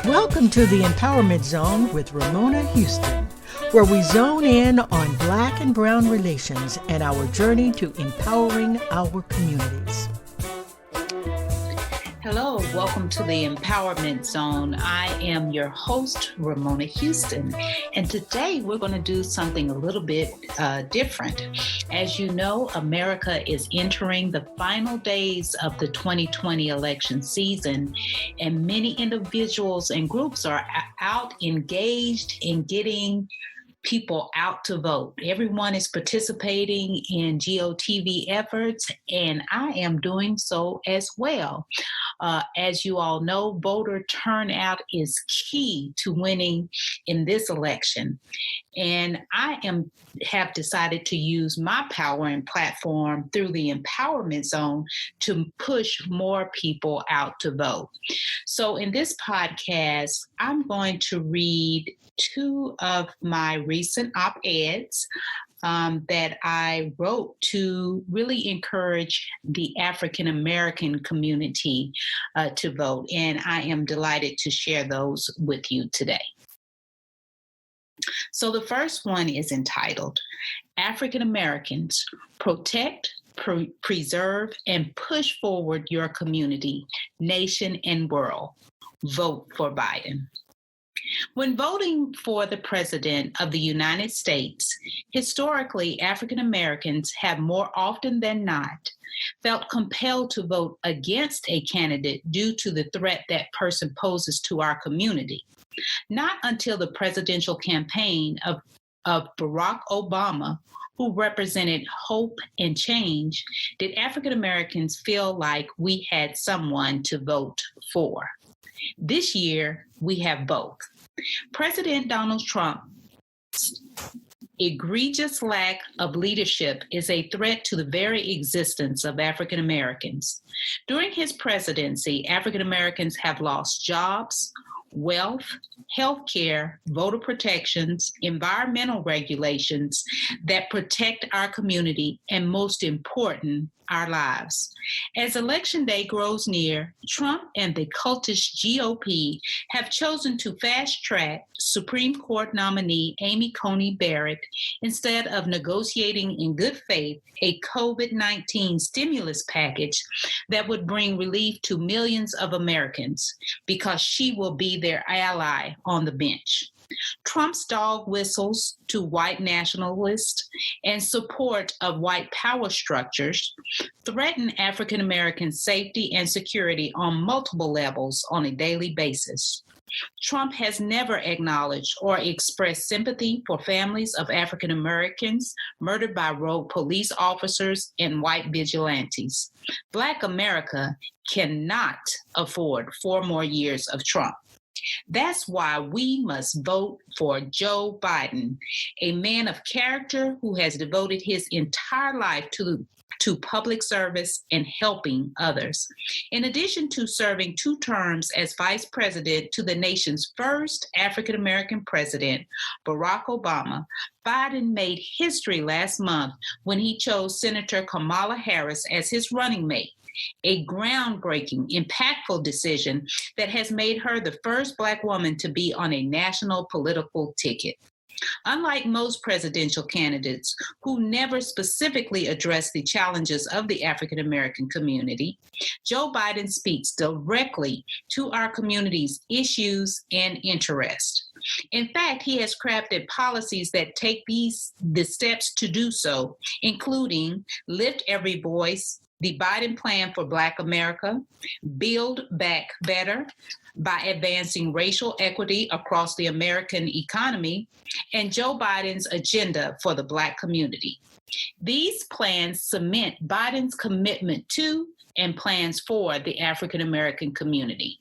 Welcome to the Empowerment Zone with Ramona Houston, where we zone in on Black and Brown relations and our journey to empowering our communities. Hello, welcome to the Empowerment Zone. I am your host, Ramona Houston, and today we're going to do something a little bit different. As you know, America is entering the final days of the 2020 election season, and many individuals and groups are out engaged in getting people out to vote. Everyone is participating in GOTV efforts, and I am doing so as well. As you all know, voter turnout is key to winning in this election. And I have decided to use my power and platform through the Empowerment Zone to push more people out to vote. So in this podcast, I'm going to read two of my recent op-eds that I wrote to really encourage the African American community to vote. And I am delighted to share those with you today. So the first one is entitled, African Americans, Protect, Preserve, and Push Forward Your Community, Nation, and World. Vote for Biden. When voting for the President of the United States, historically, African Americans have more often than not felt compelled to vote against a candidate due to the threat that person poses to our community. Not until the presidential campaign of Barack Obama, who represented hope and change, did African Americans feel like we had someone to vote for. This year, we have both. President Donald Trump's egregious lack of leadership is a threat to the very existence of African Americans. During his presidency, African Americans have lost jobs, wealth, health care, voter protections, environmental regulations that protect our community, and most important, our lives. As Election Day grows near, Trump and the cultish GOP have chosen to fast-track Supreme Court nominee Amy Coney Barrett instead of negotiating in good faith a COVID-19 stimulus package that would bring relief to millions of Americans because she will be their ally on the bench. Trump's dog whistles to white nationalists and support of white power structures threaten African American safety and security on multiple levels on a daily basis. Trump has never acknowledged or expressed sympathy for families of African Americans murdered by rogue police officers and white vigilantes. Black America cannot afford 4 more years of Trump. That's why we must vote for Joe Biden, a man of character who has devoted his entire life to public service and helping others. In addition to serving 2 terms as vice president to the nation's first African-American president, Barack Obama, Biden made history last month when he chose Senator Kamala Harris as his running mate. A groundbreaking, impactful decision that has made her the first Black woman to be on a national political ticket. Unlike most presidential candidates who never specifically address the challenges of the African American community, Joe Biden speaks directly to our community's issues and interests. In fact, he has crafted policies that take the steps to do so, including Lift Every Voice, the Biden Plan for Black America, Build Back Better by advancing racial equity across the American economy, and Joe Biden's agenda for the Black community. These plans cement Biden's commitment to and plans for the African American community.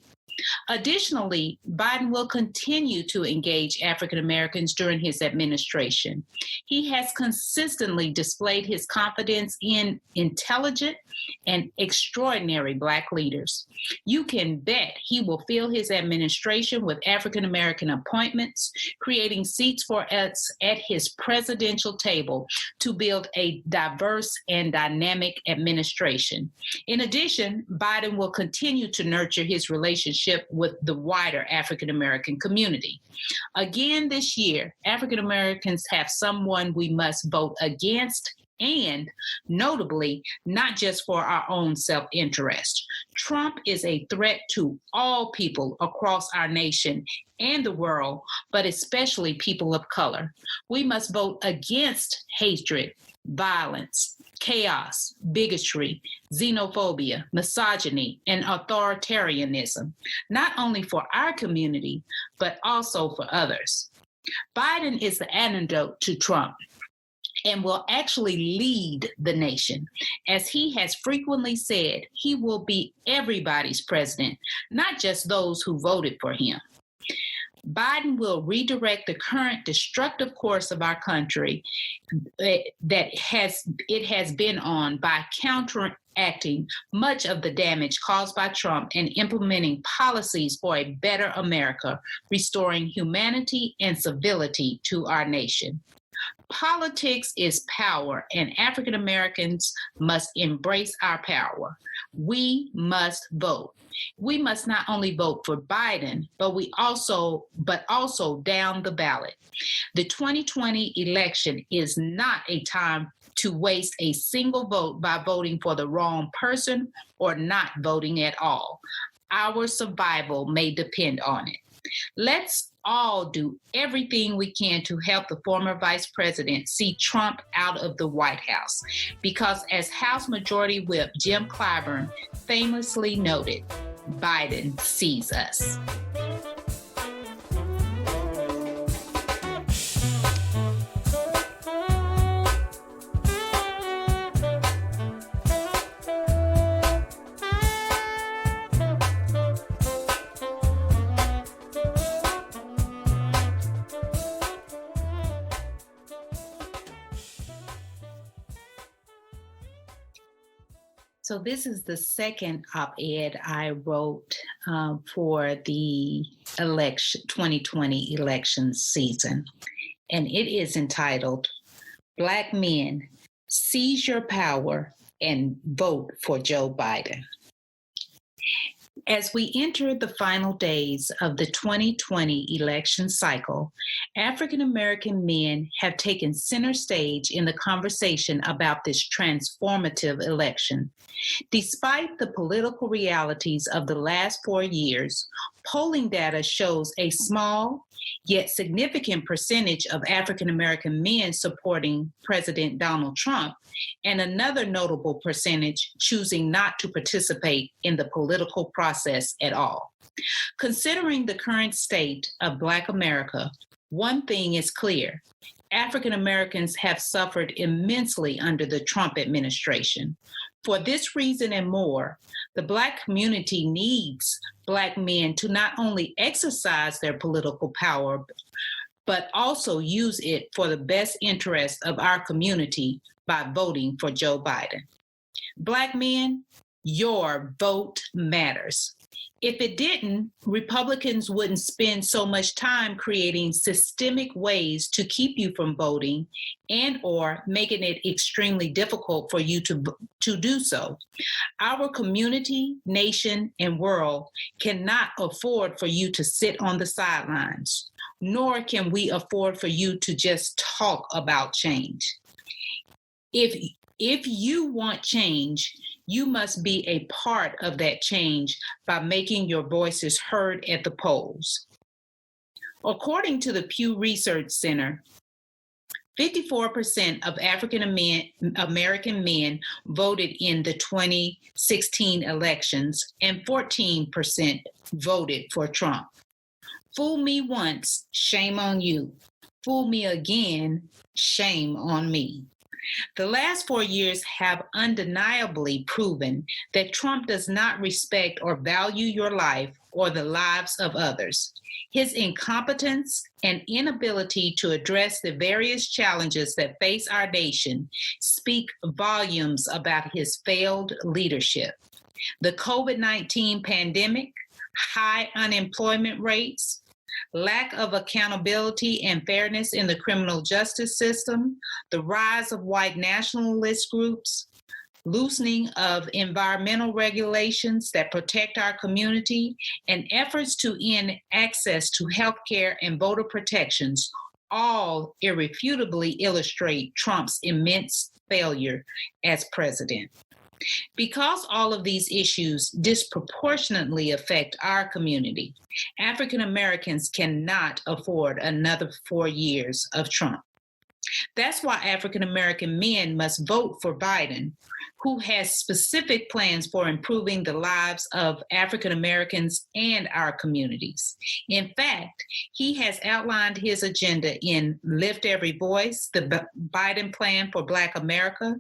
Additionally, Biden will continue to engage African Americans during his administration. He has consistently displayed his confidence in intelligent and extraordinary Black leaders. You can bet he will fill his administration with African American appointments, creating seats for us at his presidential table to build a diverse and dynamic administration. In addition, Biden will continue to nurture his relationship with the wider African American community. Again, this year, African Americans have someone we must vote against, and notably, not just for our own self-interest. Trump is a threat to all people across our nation and the world, but especially people of color. We must vote against hatred, violence, chaos, bigotry, xenophobia, misogyny, and authoritarianism, not only for our community, but also for others. Biden is the antidote to Trump and will actually lead the nation. As he has frequently said, he will be everybody's president, not just those who voted for him. Biden will redirect the current destructive course of our country that it has been on by counteracting much of the damage caused by Trump and implementing policies for a better America, restoring humanity and civility to our nation. Politics is power, and African Americans must embrace our power. We must vote. We must not only vote for Biden, but also down the ballot. The 2020 election is not a time to waste a single vote by voting for the wrong person or not voting at all. Our survival may depend on it. Let's all do everything we can to help the former vice president see Trump out of the White House, because as House Majority Whip Jim Clyburn famously noted, Biden sees us. So this is the second op-ed I wrote for the 2020 election season, and it is entitled, Black Men, Seize Your Power and Vote for Joe Biden. As we enter the final days of the 2020 election cycle, African American men have taken center stage in the conversation about this transformative election. Despite the political realities of the last 4 years, polling data shows a small yet significant percentage of African American men supporting President Donald Trump, and another notable percentage choosing not to participate in the political process at all. Considering the current state of Black America, one thing is clear. African Americans have suffered immensely under the Trump administration. For this reason and more, the Black community needs Black men to not only exercise their political power, but also use it for the best interest of our community by voting for Joe Biden. Black men, your vote matters. If it didn't, Republicans wouldn't spend so much time creating systemic ways to keep you from voting and or making it extremely difficult for you to do so. Our community, nation, and world cannot afford for you to sit on the sidelines, nor can we afford for you to just talk about change. If you want change, you must be a part of that change by making your voices heard at the polls. According to the Pew Research Center, 54% of African American men voted in the 2016 elections, and 14% voted for Trump. Fool me once, shame on you. Fool me again, shame on me. The last 4 years have undeniably proven that Trump does not respect or value your life or the lives of others. His incompetence and inability to address the various challenges that face our nation speak volumes about his failed leadership. The COVID-19 pandemic, high unemployment rates, lack of accountability and fairness in the criminal justice system, the rise of white nationalist groups, loosening of environmental regulations that protect our community, and efforts to end access to health care and voter protections all irrefutably illustrate Trump's immense failure as president. Because all of these issues disproportionately affect our community, African Americans cannot afford another 4 years of Trump. That's why African American men must vote for Biden, who has specific plans for improving the lives of African Americans and our communities. In fact, he has outlined his agenda in Lift Every Voice, the Biden Plan for Black America,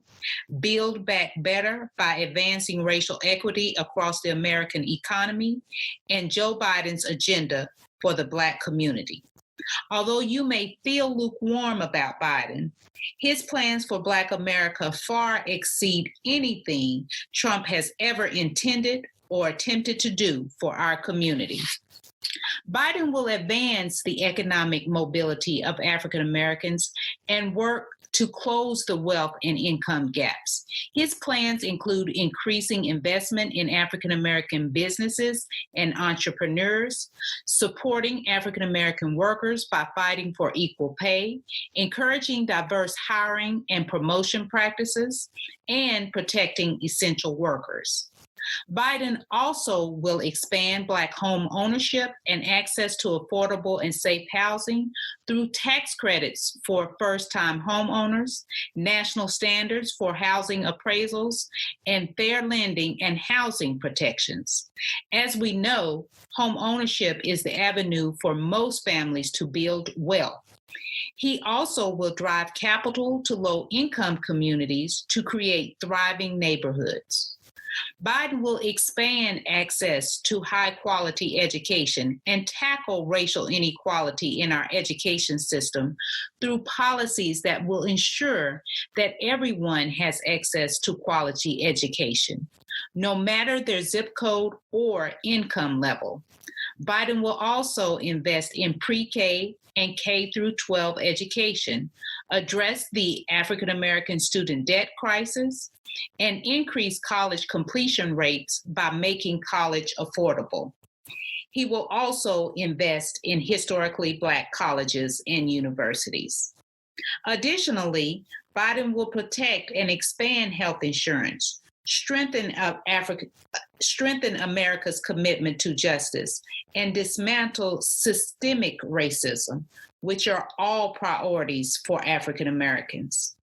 Build Back Better by Advancing Racial Equity Across the American Economy, and Joe Biden's agenda for the Black community. Although you may feel lukewarm about Biden, his plans for Black America far exceed anything Trump has ever intended or attempted to do for our community. Biden will advance the economic mobility of African Americans and work to close the wealth and income gaps. His plans include increasing investment in African American businesses and entrepreneurs, supporting African American workers by fighting for equal pay, encouraging diverse hiring and promotion practices, and protecting essential workers. Biden also will expand Black home ownership and access to affordable and safe housing through tax credits for first-time homeowners, national standards for housing appraisals, and fair lending and housing protections. As we know, home ownership is the avenue for most families to build wealth. He also will drive capital to low-income communities to create thriving neighborhoods. Biden will expand access to high-quality education and tackle racial inequality in our education system through policies that will ensure that everyone has access to quality education, no matter their zip code or income level. Biden will also invest in pre-K and K through 12 education, address the African American student debt crisis, and increase college completion rates by making college affordable. He will also invest in historically Black colleges and universities. Additionally, Biden will protect and expand health insurance, strengthen America's commitment to justice, and dismantle systemic racism, which are all priorities for African Americans.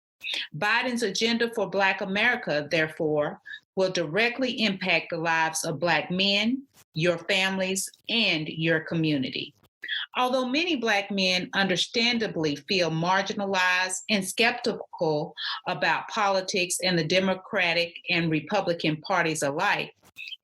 Biden's agenda for Black America, therefore, will directly impact the lives of Black men, your families, and your community. Although many Black men understandably feel marginalized and skeptical about politics and the Democratic and Republican parties alike,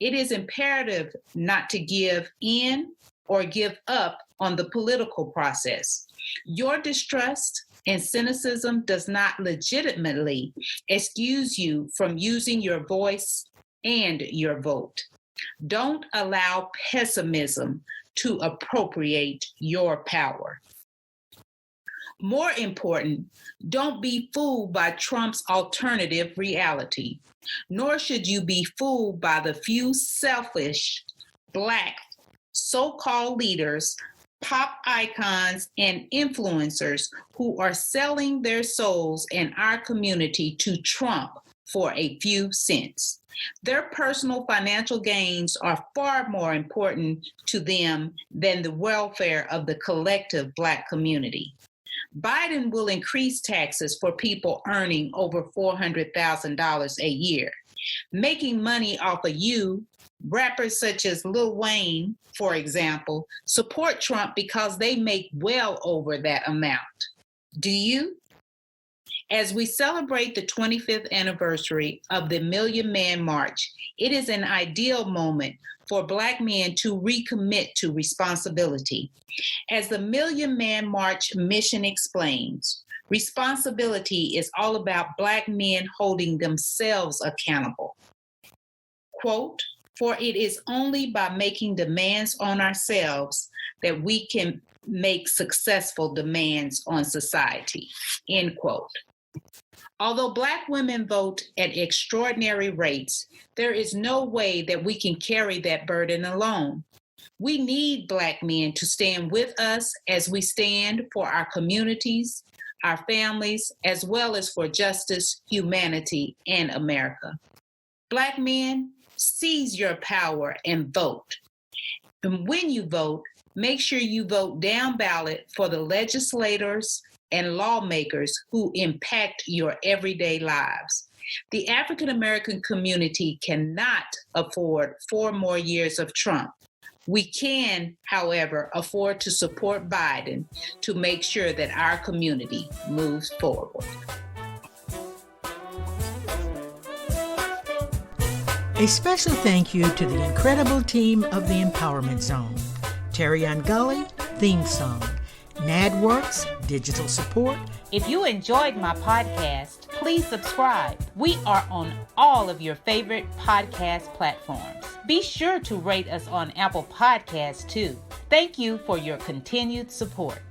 it is imperative not to give in or give up on the political process. Your distrust and cynicism does not legitimately excuse you from using your voice and your vote. Don't allow pessimism to appropriate your power. More important, don't be fooled by Trump's alternative reality, nor should you be fooled by the few selfish Black so-called leaders, pop icons, and influencers who are selling their souls in our community to Trump for a few cents. Their personal financial gains are far more important to them than the welfare of the collective Black community. Biden will increase taxes for people earning over $400,000 a year. Making money off of you, rappers such as Lil Wayne, for example, support Trump because they make well over that amount. Do you? As we celebrate the 25th anniversary of the Million Man March, it is an ideal moment for Black men to recommit to responsibility. As the Million Man March mission explains, responsibility is all about Black men holding themselves accountable. Quote, "For it is only by making demands on ourselves that we can make successful demands on society," end quote. Although Black women vote at extraordinary rates, there is no way that we can carry that burden alone. We need Black men to stand with us as we stand for our communities, our families, as well as for justice, humanity, and America. Black men, seize your power and vote. And when you vote, make sure you vote down ballot for the legislators and lawmakers who impact your everyday lives. The African American community cannot afford 4 more years of Trump. We can, however, afford to support Biden to make sure that our community moves forward. A special thank you to the incredible team of the Empowerment Zone. Terry Gully, theme song. NADWorks, digital support. If you enjoyed my podcast, please subscribe. We are on all of your favorite podcast platforms. Be sure to rate us on Apple Podcasts too. Thank you for your continued support.